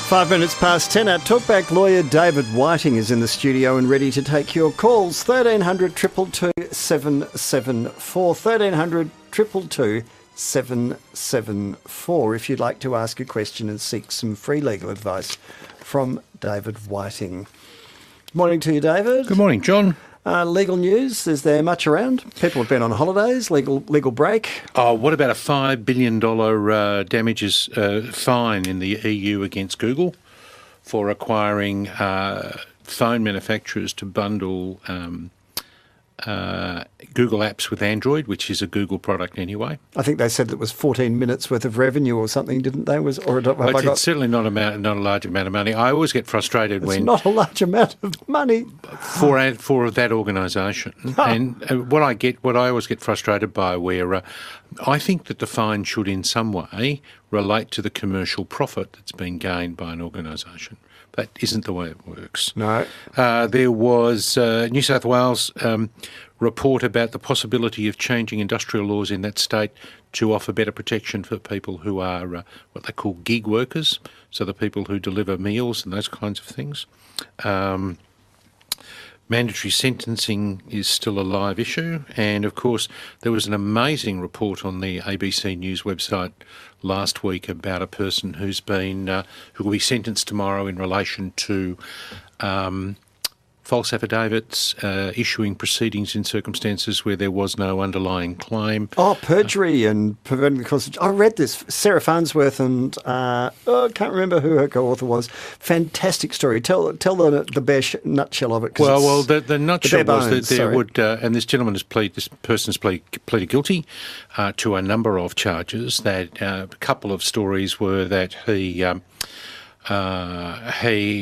5 minutes past 10. Our talkback lawyer David Whiting is in the studio and ready to take your calls. 1300 222 774. 1300 222 774 if you'd like to ask a question and seek some free legal advice from David Whiting. Morning to you, David. Good morning, John. Legal news, is there much around? People have been on holidays, legal break. Oh, what about a $5 billion damages fine in the EU against Google for requiring phone manufacturers to bundle Google apps with Android, which is a Google product anyway? I think they said that was 14 minutes worth of revenue or something, didn't they? It's certainly not a large amount of money. I always get frustrated when... It's not a large amount of money. For that organisation. And what I always get frustrated by, where I think that the fine should in some way relate to the commercial profit that's been gained by an organisation. That isn't the way it works. No. There was New South Wales report about the possibility of changing industrial laws in that state to offer better protection for people who are what they call gig workers, so the people who deliver meals and those kinds of things. Mandatory sentencing is still a live issue, and of course there was an amazing report on the ABC News website last week about a person who will be sentenced tomorrow in relation to false affidavits, issuing proceedings in circumstances where there was no underlying claim. Oh, perjury and preventing the cause. I read this. Sarah Farnsworth and I can't remember who her co-author was. Fantastic story. Tell the bare nutshell of it. Well, the nutshell was that there would, and this person's pleaded guilty to a number of charges. That a couple of stories were that he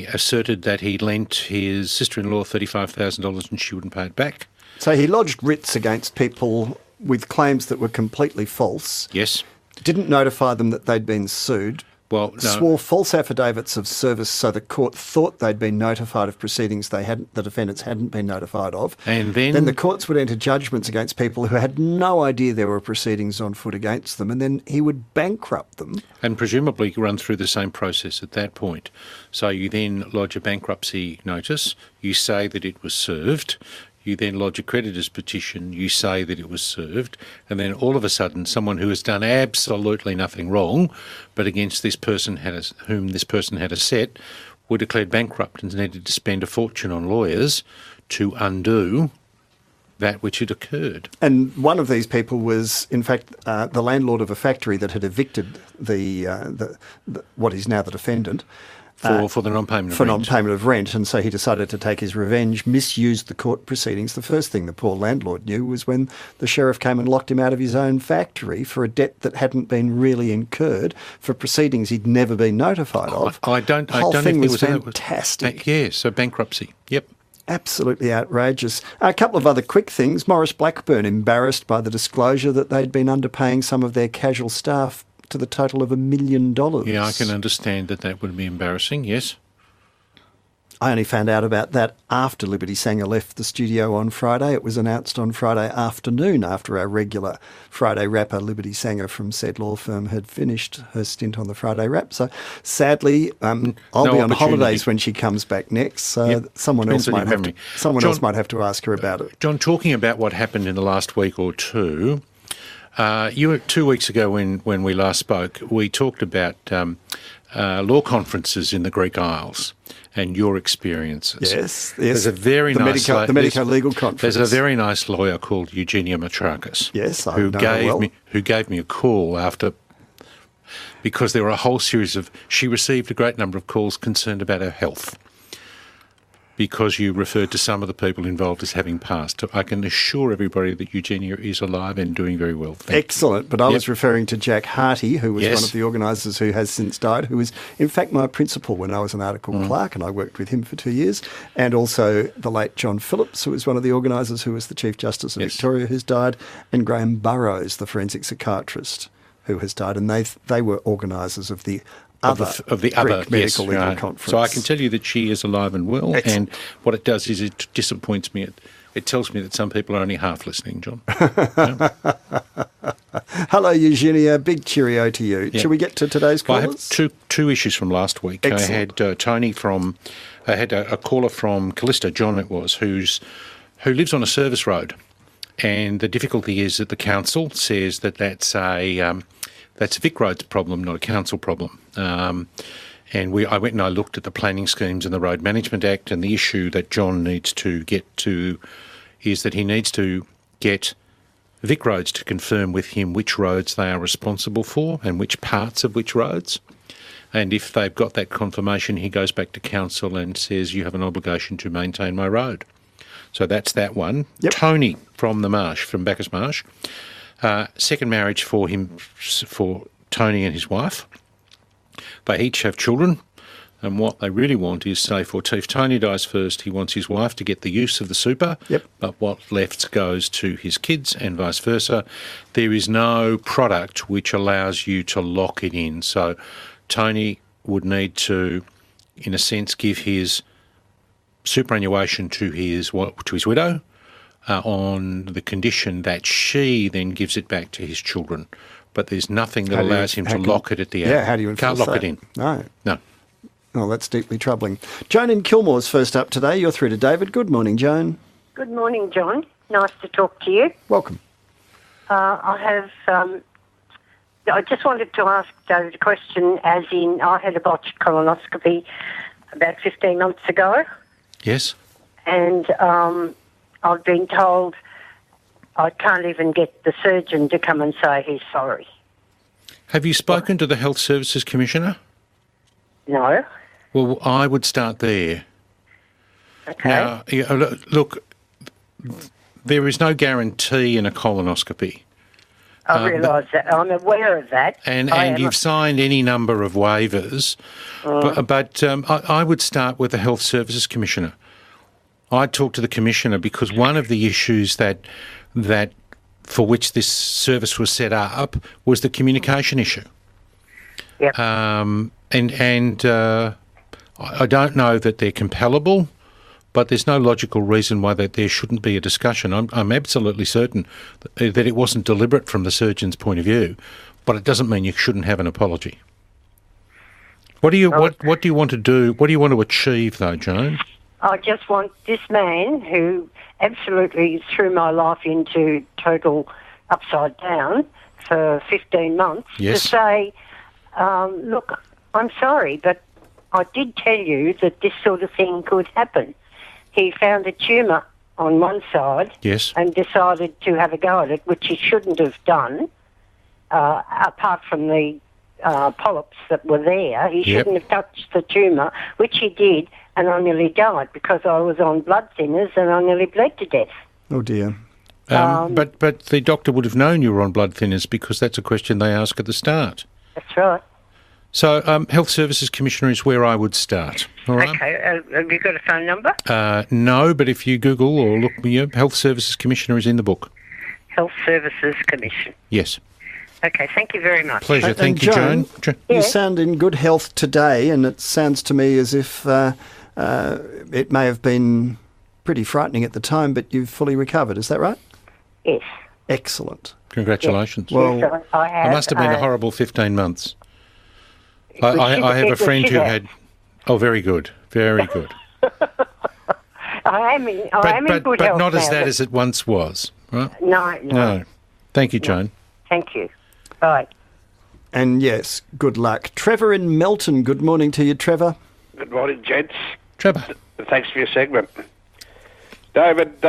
asserted that he lent his sister-in-law $35,000 and she wouldn't pay it back. So he lodged writs against people with claims that were completely false. Yes. Didn't notify them that they'd been sued. Well, no. Swore false affidavits of service so the court thought they'd been notified of proceedings the defendants hadn't been notified of. And then the courts would enter judgments against people who had no idea there were proceedings on foot against them, and then he would bankrupt them. And presumably run through the same process at that point. So you then lodge a bankruptcy notice, you say that it was served, you then lodge a creditor's petition, you say that it was served, and then all of a sudden someone who has done absolutely nothing wrong, but against this person whom this person had a set, were declared bankrupt and needed to spend a fortune on lawyers to undo that which had occurred. And one of these people was, in fact, the landlord of a factory that had evicted what is now the defendant. For the non-payment of rent. For non-payment of rent, and so he decided to take his revenge, misused the court proceedings. The first thing the poor landlord knew was when the sheriff came and locked him out of his own factory for a debt that hadn't been really incurred, for proceedings he'd never been notified of. The whole thing was fantastic. So bankruptcy, yep. Absolutely outrageous. A couple of other quick things. Morris Blackburn embarrassed by the disclosure that they'd been underpaying some of their casual staff to the total of $1 million. Yeah, I can understand that would be embarrassing, yes. I only found out about that after Liberty Sanger left the studio on Friday. It was announced on Friday afternoon after our regular Friday rapper, Liberty Sanger from said law firm, had finished her stint on the Friday rap. So sadly, I'll be on holidays when she comes back next, so someone else might have to ask her about it. John, talking about what happened in the last week or two, 2 weeks ago when we last spoke, we talked about law conferences in the Greek Isles and your experiences. Yes. There's a very the medico-legal conference. There's a very nice lawyer called Eugenia Matrakis. Yes, I know her well. Who gave me a call because there were a whole series she received a great number of calls concerned about her health, because you referred to some of the people involved as having passed. I can assure everybody that Eugenia is alive and doing very well. Excellent. But I was referring to Jack Harty, who was one of the organisers who has since died, who was in fact my principal when I was an article clerk, and I worked with him for 2 years, and also the late John Phillips, who was one of the organisers, who was the Chief Justice of Victoria, who's died, and Graham Burrows, the forensic psychiatrist, who has died, and they were organisers of the other medical legal conference. So I can tell you that she is alive and well. Excellent. And what it does is it disappoints me it tells me that some people are only half listening, John. Hello, Eugenia. Big cheerio to you. Yeah. Shall we get to today's callers? I have two issues from last week. Excellent. I had a caller from Callisto, John it was, who lives on a service road. And the difficulty is that the council says that that's a Vic Road's problem, not a council problem. And I went and I looked at the planning schemes and the Road Management Act, and the issue that John needs to get to is that he needs to get Vic Roads to confirm with him which roads they are responsible for and which parts of which roads. And if they've got that confirmation, he goes back to council and says, you have an obligation to maintain my road. So that's that one. Yep. Tony from the Marsh, from Bacchus Marsh. Second marriage for Tony and his wife. They each have children, and what they really want is, say, if Tony dies first, he wants his wife to get the use of the super, Yep. but what left goes to his kids and vice versa. There is no product which allows you to lock it in. So Tony would need to, in a sense, give his superannuation to his widow on the condition that she then gives it back to his children. But there's nothing that allows him to lock it at the end. Yeah, how do you enforce Can't lock that? it in. No. No. Oh, that's deeply troubling. Joan in Kilmore's first up today. You're through to David. Good morning, Joan. Good morning, John. Nice to talk to you. Welcome. I just wanted to ask David a question, as in I had a botched colonoscopy about 15 months ago. Yes? And I've been told I can't even get the surgeon to come and say he's sorry. Have you spoken to the Health Services Commissioner? No. Well, I would start there. Okay. Now, look, there is no guarantee in a colonoscopy. I realise that. I'm aware of that. And you've signed any number of waivers. But I would start with the Health Services Commissioner. I'd talk to the Commissioner because one of the issues that for which this service was set up was the communication issue. Yep. I don't know that they're compellable, but there's no logical reason why that there shouldn't be a discussion. I'm absolutely certain that it wasn't deliberate from the surgeon's point of view, but it doesn't mean you shouldn't have an apology. What do you want to do? What do you want to achieve, though, Joan? I just want this man who absolutely threw my life into total upside down for 15 months Yes. to say, look, I'm sorry, but I did tell you that this sort of thing could happen. He found a tumour on one side Yes. and decided to have a go at it, which he shouldn't have done, apart from the polyps that were there. He Yep. shouldn't have touched the tumour, which he did, and I nearly died because I was on blood thinners and I nearly bled to death. Oh, dear. But the doctor would have known you were on blood thinners because that's a question they ask at the start. That's right. So Health Services Commissioner is where I would start. All right? Okay, have you got a phone number? No, but if you Google or look, Health Services Commissioner is in the book. Health Services Commission. Yes. Okay, thank you very much. Pleasure. And Thank you, Joan. You sound in good health today, and it sounds to me as if it may have been pretty frightening at the time, but you've fully recovered. Is that right? Yes. Excellent. Congratulations. Well, Yes, I have. It must have been a horrible 15 months. I have a friend who had... Oh, very good. Very good. I am in good health But not as now, bad as it once was, right? No. Thank you, Joan. Thank you. Bye. and yes, good luck. Trevor in Melton, good morning to you, Trevor. Good morning, gents. Trevor. Thanks for your segment. David,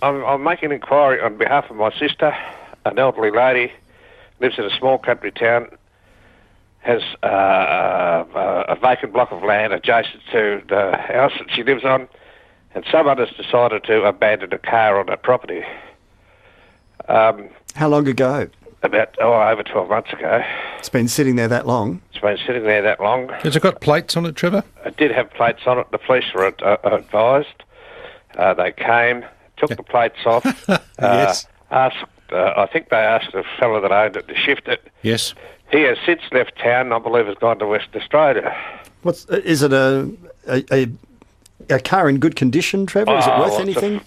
I'm making an inquiry on behalf of my sister, an elderly lady, lives in a small country town, has a vacant block of land adjacent to the house that she lives on, and someone has decided to abandon a car on that property. How long ago? About over 12 months ago. It's been sitting there that long? It's been sitting there that long. Has it got plates on it, Trevor? It did have plates on it. The police were advised. They came, took the plates off. Yes. I think they asked the fellow that owned it to shift it. Yes. He has since left town and I believe has gone to Western Australia. Is it a car in good condition, Trevor? Is it worth anything?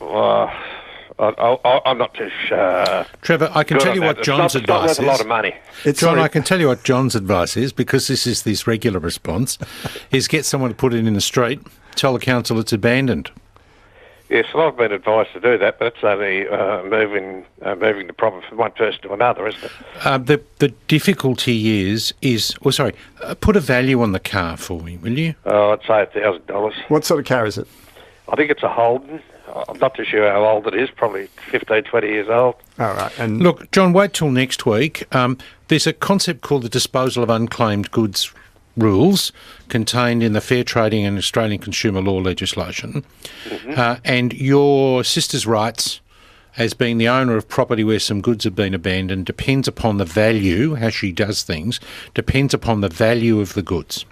I'm not too sure. Trevor, I can tell you what John's advice is. It's not worth a lot of money. John, I can tell you what John's advice is, because this is this regular response, is get someone to put it in the street, tell the council it's abandoned. Yes, well, I've been advised to do that, but it's only moving the problem from one person to another, isn't it? The difficulty is put a value on the car for me, will you? Oh, I'd say $1,000. What sort of car is it? I think it's a Holden. I'm not too sure how old it is, probably 15, 20 years old. All right. And look, John, wait till next week. There's a concept called the disposal of unclaimed goods rules contained in the Fair Trading and Australian Consumer Law legislation. And your sister's rights as being the owner of property where some goods have been abandoned depends upon the value, how she does things, depends upon the value of the goods.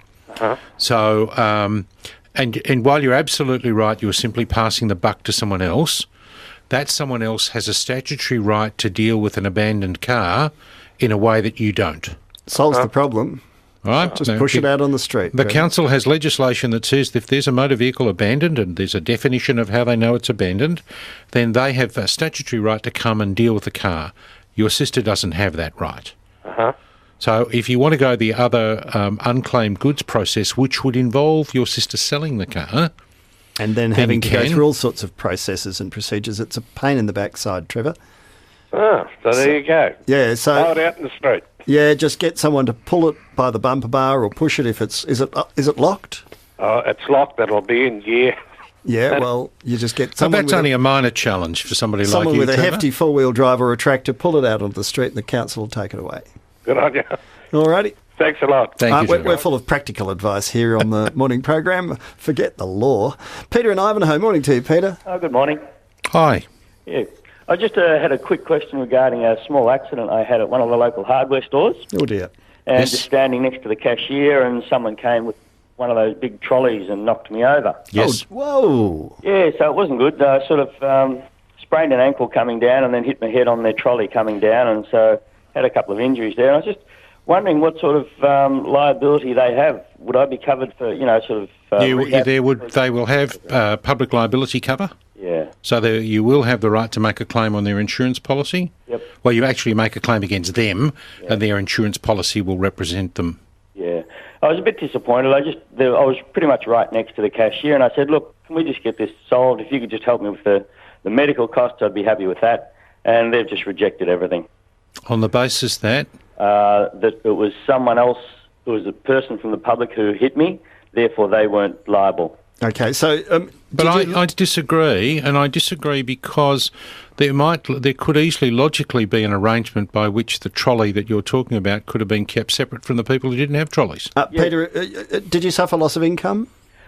So... And while you're absolutely right, you're simply passing the buck to someone else, that someone else has a statutory right to deal with an abandoned car in a way that you don't. Solves the problem. Right? Just push it out on the street. The council has legislation that says if there's a motor vehicle abandoned and there's a definition of how they know it's abandoned, then they have a statutory right to come and deal with the car. Your sister doesn't have that right. So if you want to go the other unclaimed goods process, which would involve your sister selling the car... And then having to go through all sorts of processes and procedures, it's a pain in the backside, Trevor. So there you go. Yeah, so... Throw it out in the street. Yeah, just get someone to pull it by the bumper bar or push it if it's... Is it locked? It's locked. That'll be in gear. Yeah, well, you just get someone... That's only a minor challenge for somebody like you, someone with a Trevor. hefty four-wheel drive or a tractor, pull it out onto the street and the council will take it away. Good on you. All righty. Thanks a lot. Thank you, we're full of practical advice here on the morning program. Forget the law. Peter in Ivanhoe. Morning to you, Peter. Oh, good morning. Hi. Yeah. I just had a quick question regarding a small accident I had at one of the local hardware stores. Oh, dear. And Yes. just standing next to the cashier, and someone came with one of those big trolleys and knocked me over. Yes. Oh, whoa. Yeah, so it wasn't good. I sort of sprained an ankle coming down and then hit my head on their trolley coming down, and so had a couple of injuries there. And I was just wondering what sort of liability they have. Would I be covered for, sort of... They will have public liability cover. Yeah. So you will have the right to make a claim on their insurance policy. Yep. Well, you actually make a claim against them, and their insurance policy will represent them. Yeah. I was a bit disappointed. I was pretty much right next to the cashier, and I said, look, can we just get this solved? If you could just help me with the medical costs, I'd be happy with that. And they've just rejected everything. On the basis that? That it was someone else, it was a person from the public who hit me, therefore they weren't liable. Okay, so... But I disagree, and I disagree because there could easily logically be an arrangement by which the trolley that you're talking about could have been kept separate from the people who didn't have trolleys. Peter, did you suffer loss of income?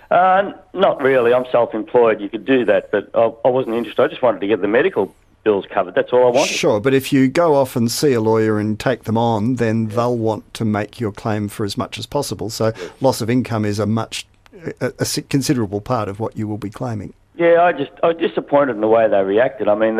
Not really. I'm self-employed. You could do that, but I wasn't interested. I just wanted to get the medical bills covered. That's all I wanted. Sure, but if you go off and see a lawyer and take them on, then they'll want to make your claim for as much as possible. So loss of income is a considerable part of what you will be claiming. Yeah, I was disappointed in the way they reacted. I mean,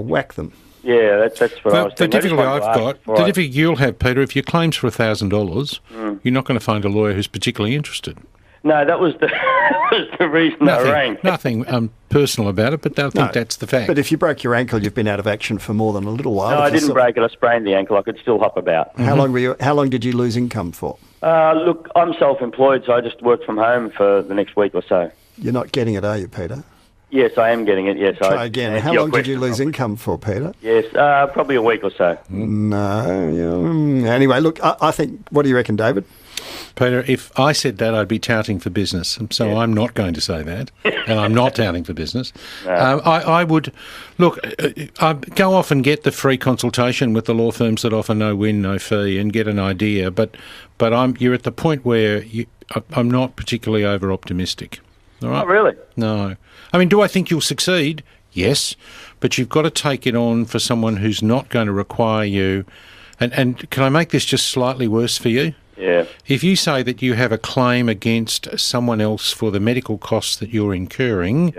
whack them. Yeah, that's what I was thinking. The difficulty you'll have, Peter, if your claim's for $1,000, you're not going to find a lawyer who's particularly interested. No, that was the reason I rang. Nothing personal about it, but they'll think that's the fact. But if you broke your ankle, you've been out of action for more than a little while. No, I didn't break it. I sprained the ankle. I could still hop about. How long did you lose income for? Look, I'm self-employed, so I just work from home for the next week or so. You're not getting it, are you, Peter? Yes, I am getting it, yes. Try again. How long did you lose income for, Peter? Yes, probably a week or so. No. Anyway, look, I think, what do you reckon, David? Peter, if I said that, I'd be touting for business. So I'm not going to say that, and I'm not touting for business. No. I would, look, go off and get the free consultation with the law firms that offer no win, no fee, and get an idea. But you're at the point where I'm not particularly over-optimistic. All right? Oh, really? No. I mean, do I think you'll succeed? Yes. But you've got to take it on for someone who's not going to require you. And can I make this just slightly worse for you? Yeah. If you say that you have a claim against someone else for the medical costs that you're incurring,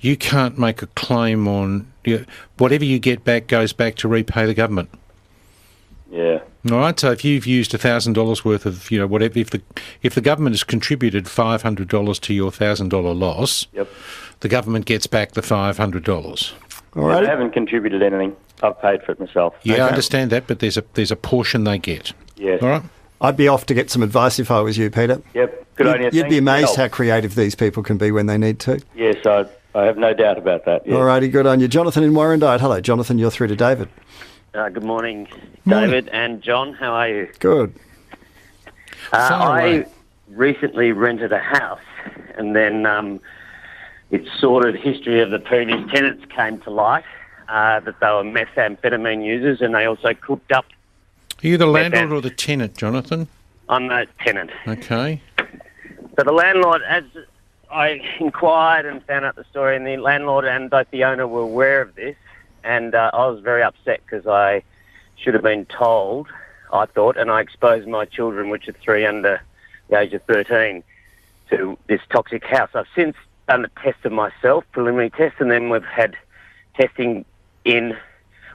you can't make a claim on whatever you get back goes back to repay the government. Yeah. All right. So if you've used $1,000 worth of whatever, if the government has contributed $500 to your $1,000 loss, the government gets back the $500. All right. I haven't contributed anything. I've paid for it myself. Yeah, I understand that, but there's a portion they get. Yes. All right. I'd be off to get some advice if I was you, Peter. Yep. Good on you. You'd be Thanks for amazed your how help. creative these people can be when they need to. Yes, I have no doubt about that. Yes. All righty, good on you. Jonathan in Warrandyte. Hello, Jonathan, you're through to David. Good morning, David and John. How are you? Good. I recently rented a house, and then its sordid history of the previous tenants came to light, that they were methamphetamine users, and they also cooked up. Are you the landlord or the tenant, Jonathan? I'm the tenant. Okay. So the landlord, as I inquired and found out the story, and the landlord and both the owner were aware of this, and I was very upset because I should have been told, I thought, and I exposed my children, which are 3 under the age of 13, to this toxic house. I've since done a test of myself, preliminary test, and then we've had testing in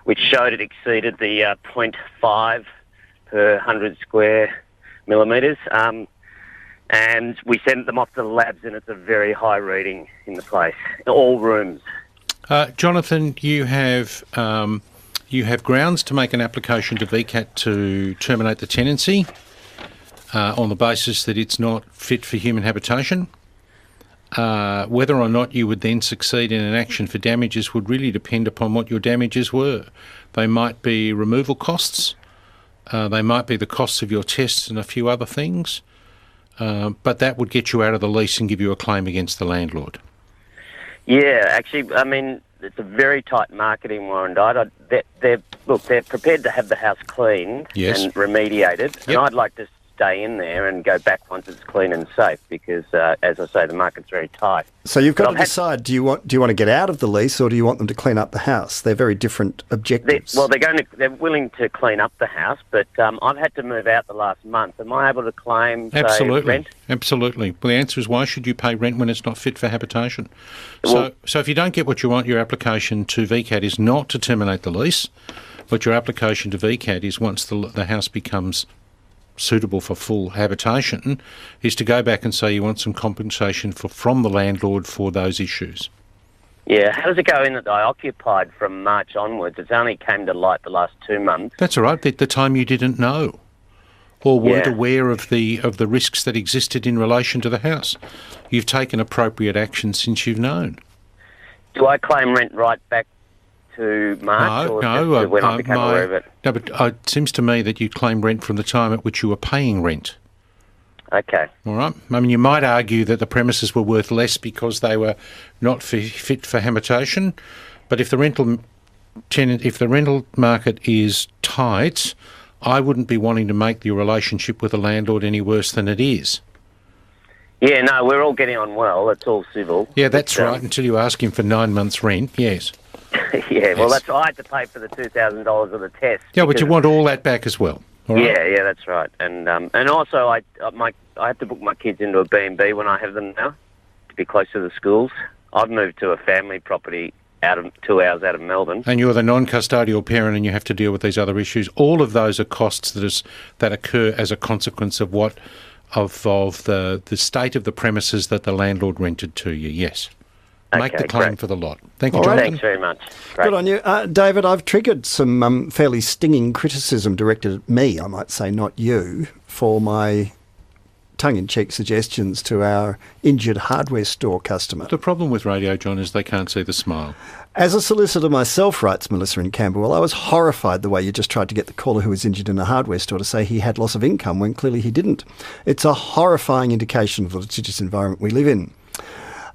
which showed it exceeded the 0.5 per 100 square millimetres. And we sent them off to the labs, and it's a very high reading in the place, in all rooms. Jonathan, you have grounds to make an application to VCAT to terminate the tenancy on the basis that it's not fit for human habitation. Whether or not you would then succeed in an action for damages would really depend upon what your damages were. They might be removal costs, they might be the costs of your tests and a few other things, but that would get you out of the lease and give you a claim against the landlord. Yeah, actually, I mean, it's a very tight market in Warrandyte. They're prepared to have the house cleaned and remediated, and I'd like to stay in there and go back once it's clean and safe because, as I say, the market's very tight. So you've got to decide: do you want to get out of the lease, or do you want them to clean up the house? They're very different objectives. They're willing to clean up the house, but I've had to move out the last month. Am I able to claim Absolutely. say, rent? Absolutely. Well, the answer is why should you pay rent when it's not fit for habitation? So if you don't get what you want, your application to VCAT is not to terminate the lease, but your application to VCAT is once the house becomes suitable for full habitation, is to go back and say you want some compensation from the landlord for those issues. Yeah, how does it go in that I occupied from March onwards? It's only came to light the last 2 months. That's all right. The time you didn't know or weren't aware of the risks that existed in relation to the house. You've taken appropriate action since you've known. Do I claim rent right back to March or when I became aware of it? No, but it seems to me that you claim rent from the time at which you were paying rent. Okay. All right. I mean, you might argue that the premises were worth less because they were not fit for habitation, but if the rental market is tight, I wouldn't be wanting to make your relationship with the landlord any worse than it is. Yeah, no, we're all getting on well. It's all civil. Yeah, that's right. Until you ask him for 9 months' rent, yes. Yeah, well, that's I had to pay for the $2,000 of the test. Yeah, but you want all that back as well. All right? Yeah, that's right. And also I have to book my kids into a B&B when I have them now to be close to the schools. I've moved to a family property 2 hours out of Melbourne. And you're the non-custodial parent and you have to deal with these other issues. All of those are costs that occur as a consequence of the state of the premises that the landlord rented to you, yes. Make the claim for the lot. Thank you, Jonathan. Thanks very much. Great. Good on you. David, I've triggered some fairly stinging criticism directed at me, I might say, not you, for my tongue-in-cheek suggestions to our injured hardware store customer. The problem with radio, John, is they can't see the smile. As a solicitor myself, writes Melissa in Camberwell, I was horrified the way you just tried to get the caller who was injured in a hardware store to say he had loss of income when clearly he didn't. It's a horrifying indication of the litigious environment we live in.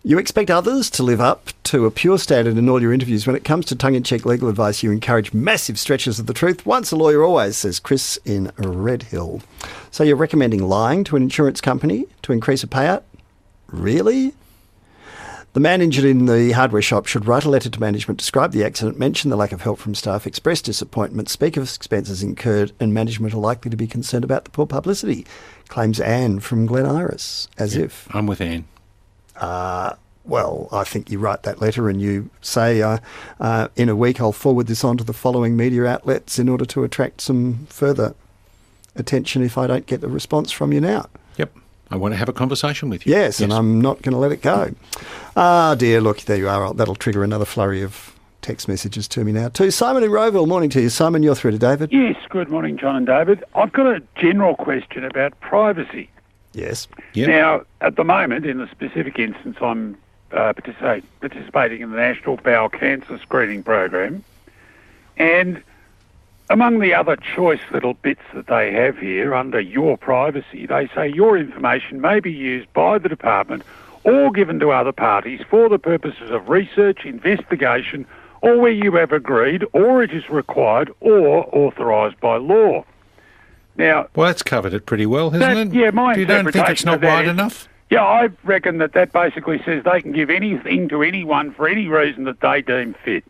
You expect others to live up to a pure standard in all your interviews. When it comes to tongue-in-cheek legal advice, you encourage massive stretches of the truth. Once a lawyer, always, says Chris in Red Hill. So you're recommending lying to an insurance company to increase a payout? Really? The man injured in the hardware shop should write a letter to management, describe the accident, mention the lack of help from staff, express disappointment, speak of expenses incurred, and management are likely to be concerned about the poor publicity, claims Anne from Glen Iris, as if. I'm with Anne. Well, I think you write that letter and you say, in a week I'll forward this on to the following media outlets in order to attract some further attention if I don't get a response from you now. Yep. I want to have a conversation with you. Yes, and I'm not going to let it go. Ah, dear, look, there you are. That'll trigger another flurry of text messages to me now too. Simon in Rowville, morning to you. Simon, you're through to David. Yes, good morning, John and David. I've got a general question about privacy. Yes. Yep. Now, at the moment, in the specific instance, I'm participating in the National Bowel Cancer Screening Program, and among the other choice little bits that they have here under your privacy, they say your information may be used by the department or given to other parties for the purposes of research, investigation, or where you have agreed or it is required or authorised by law. Now, Well, that's covered it pretty well, hasn't it? Yeah, my You don't think it's interpretation not of that wide is- enough? Yeah, I reckon that basically says they can give anything to anyone for any reason that they deem fit.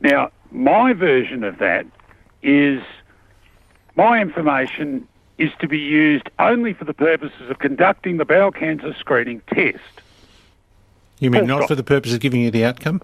Now, my version of that is my information is to be used only for the purposes of conducting the bowel cancer screening test. You mean Full not stop. for the purpose of giving you the outcome?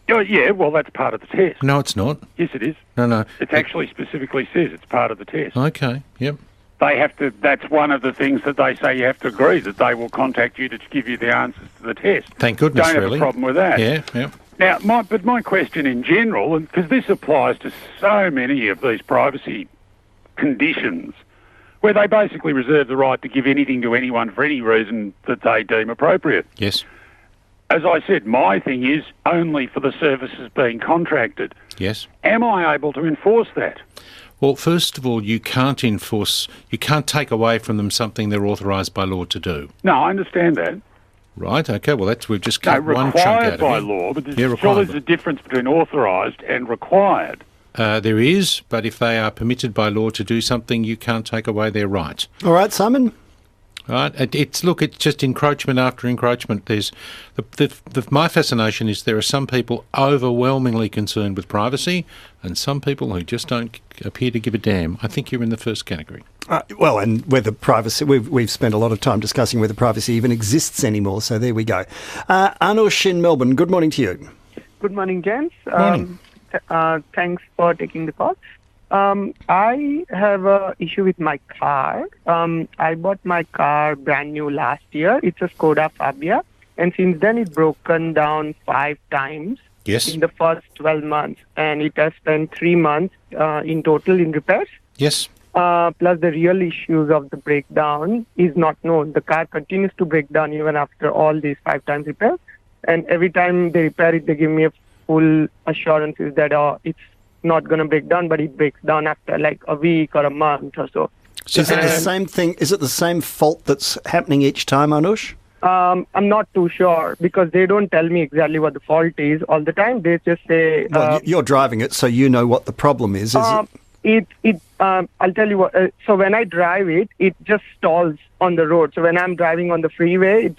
Oh, yeah, well, that's part of the test. No, it's not. Yes, it is. No. It actually specifically says it's part of the test. Okay, yep. They have to. That's one of the things that they say you have to agree that they will contact you to give you the answers to the test. Thank goodness, Don't have really. a problem with that. Yeah. Now, my question in general, and because this applies to so many of these privacy conditions, where they basically reserve the right to give anything to anyone for any reason that they deem appropriate. Yes. As I said, my thing is only for the services being contracted. Yes. Am I able to enforce that? Well, first of all, you can't take away from them something they're authorised by law to do. No, I understand that. Right, okay, well, we've just No, cut one chunk out required of by it. law, but Yeah, sure required there's by- a difference between authorised and required. There is, but if they are permitted by law to do something, you can't take away their right. All right, Simon. Right? It's just encroachment after encroachment. There's my fascination is there are some people overwhelmingly concerned with privacy, and some people who just don't appear to give a damn. I think you're in the first category. Well, and whether privacy, we've spent a lot of time discussing whether privacy even exists anymore, so there we go. Anush in Melbourne, good morning to you. Good morning, gents. Morning. Thanks for taking the call. I have an issue with my car. I bought my car brand new last year. It's a Skoda Fabia, and since then it's broken down 5 times Yes. in the first 12 months, and it has spent 3 months in total in repairs. Yes. Plus the real issues of the breakdown is not known. The car continues to break down even after all these 5 times repairs, and every time they repair it, they give me a full assurances that it's not going to break down, but it breaks down after like a week or a month or so. Is it the same thing? Is it the same fault that's happening each time, Anush? I'm not too sure because they don't tell me exactly what the fault is all the time. They just say... Well, you're driving it, so you know what the problem is it? I'll tell you what. So when I drive it, it just stalls on the road. So when I'm driving on the freeway, it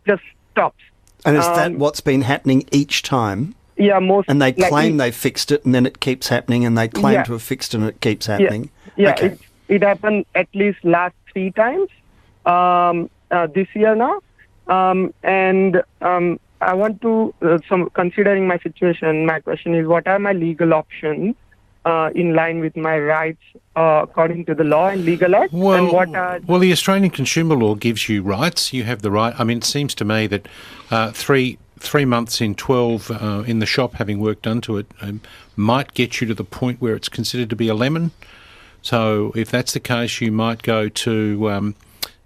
just stops. And is that what's been happening each time? Yeah, most. And they claim they fixed it, and then it keeps happening, and they claim to have fixed it, and it keeps happening. Yeah, Okay. it happened at least last 3 times this year now. And I want to, considering my situation, my question is, what are my legal options in line with my rights according to the law and legal act? And what are... Well, the Australian consumer law gives you rights. You have the right. I mean, it seems to me that 3 months in 12 in the shop having work done to it might get you to the point where it's considered to be a lemon. So if that's the case, you might go to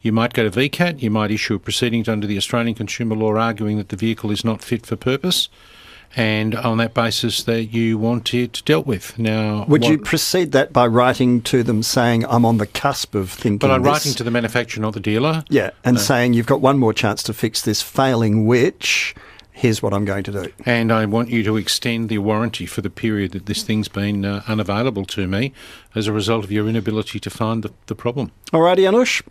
VCAT. You might issue a proceedings under the Australian consumer law arguing that the vehicle is not fit for purpose, and on that basis that you want it dealt with. Now, Would you precede that by writing to them saying, I'm on the cusp of thinking But I'm this? writing to the manufacturer, not the dealer. Yeah, and saying you've got one more chance to fix this, failing which, here's what I'm going to do. And I want you to extend the warranty for the period that this thing's been unavailable to me as a result of your inability to find the problem. All righty, Anush.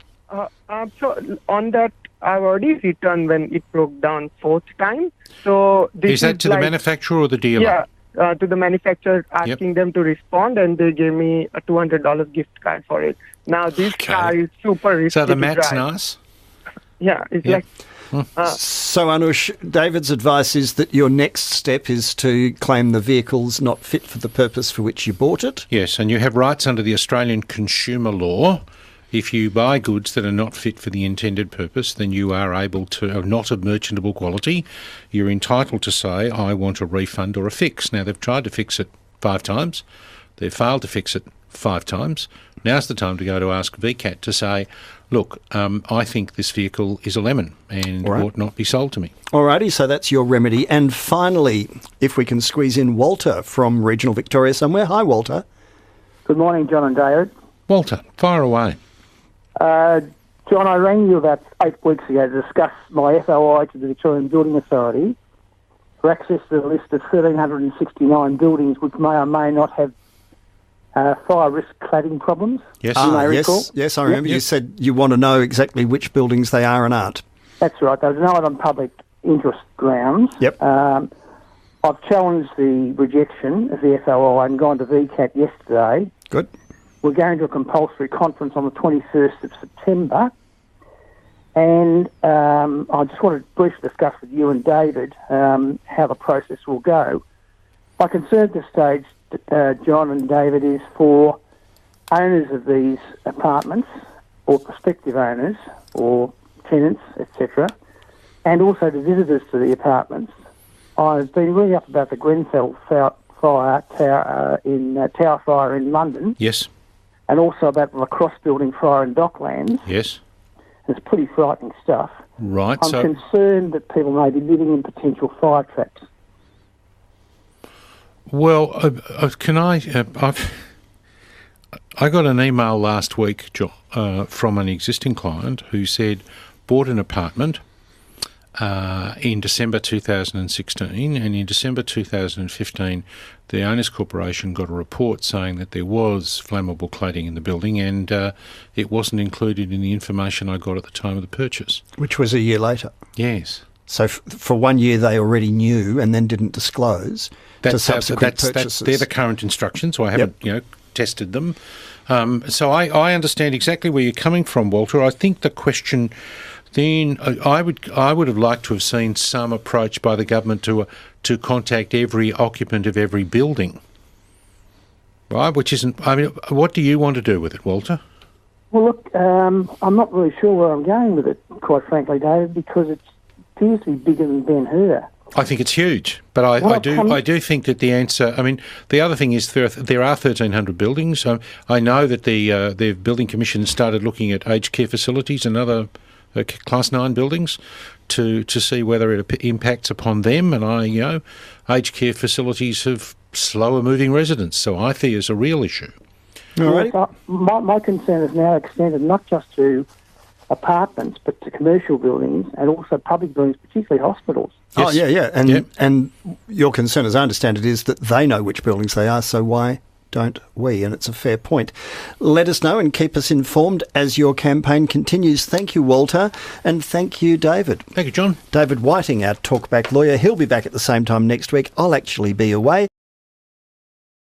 So on that, I've already returned when it broke down 4th time. So this Is that to the manufacturer or the dealer? Yeah, to the manufacturer, asking them to respond, and they gave me a $200 gift card for it. Now this car is super risky. So the to mat's drive. nice? Yeah, it's like... So, Anush, David's advice is that your next step is to claim the vehicle's not fit for the purpose for which you bought it. Yes, and you have rights under the Australian consumer law, If you buy goods that are not fit for the intended purpose, then you are able to, are not of merchantable quality, you're entitled to say, I want a refund or a fix. Now, they've tried to fix it 5 times. They've failed to fix it 5 times. Now's the time to go to ask VCAT to say, look, I think this vehicle is a lemon and ought not be sold to me. Alrighty, so that's your remedy. And finally, if we can squeeze in Walter from regional Victoria somewhere. Hi, Walter. Good morning, John and David. Walter, fire away. John, I rang you about 8 weeks ago to discuss my FOI to the Victorian Building Authority for access to the list of 1,369 buildings which may or may not have fire risk cladding problems. Yes, yes, I remember. You said you want to know exactly which buildings they are and aren't. That's right. Those are not on public interest grounds. Yep. I've challenged the rejection of the FOI and gone to VCAT yesterday. Good. We're going to a compulsory conference on the 21st of September. And I just wanted to briefly discuss with you and David how the process will go. My concern at this stage, John and David, is for owners of these apartments or prospective owners or tenants, etc., and also the visitors to the apartments. I've been reading up about the Grenfell Tower fire in London. Yes. And also about the Lacrosse Building fire in Docklands. Yes. It's pretty frightening stuff. Right. I'm concerned that people may be living in potential fire traps. Well, I got an email last week from an existing client who said bought an apartment in December 2016, and in December 2015 the Owners Corporation got a report saying that there was flammable cladding in the building, and it wasn't included in the information I got at the time of the purchase. Which was a year later. Yes. So for 1 year they already knew and then didn't disclose to subsequent purchases. They're the current instructions, so I haven't tested them. So I understand exactly where you're coming from, Walter. I think the question then, I would have liked to have seen some approach by the government to contact every occupant of every building, right? Which isn't. I mean, what do you want to do with it, Walter? Well, look, I'm not really sure where I'm going with it, quite frankly, David, because it appears to be bigger than Ben-Hur. I think it's huge, but I do think that the answer. I mean, the other thing is there are 1,300 buildings. I know that the Building Commission started looking at aged care facilities and other Class 9 buildings to see whether it impacts upon them. And aged care facilities have slower moving residents, so I think it's a real issue. Right. My concern is now extended not just to apartments, but to commercial buildings and also public buildings, particularly hospitals. Yes. Oh, yeah. And your concern, as I understand it, is that they know which buildings they are, so why don't we? And it's a fair point. Let us know and keep us informed as your campaign continues. Thank you, Walter, and thank you, David. Thank you, John. David Whiting, our talkback lawyer. He'll be back at the same time next week. I'll actually be away.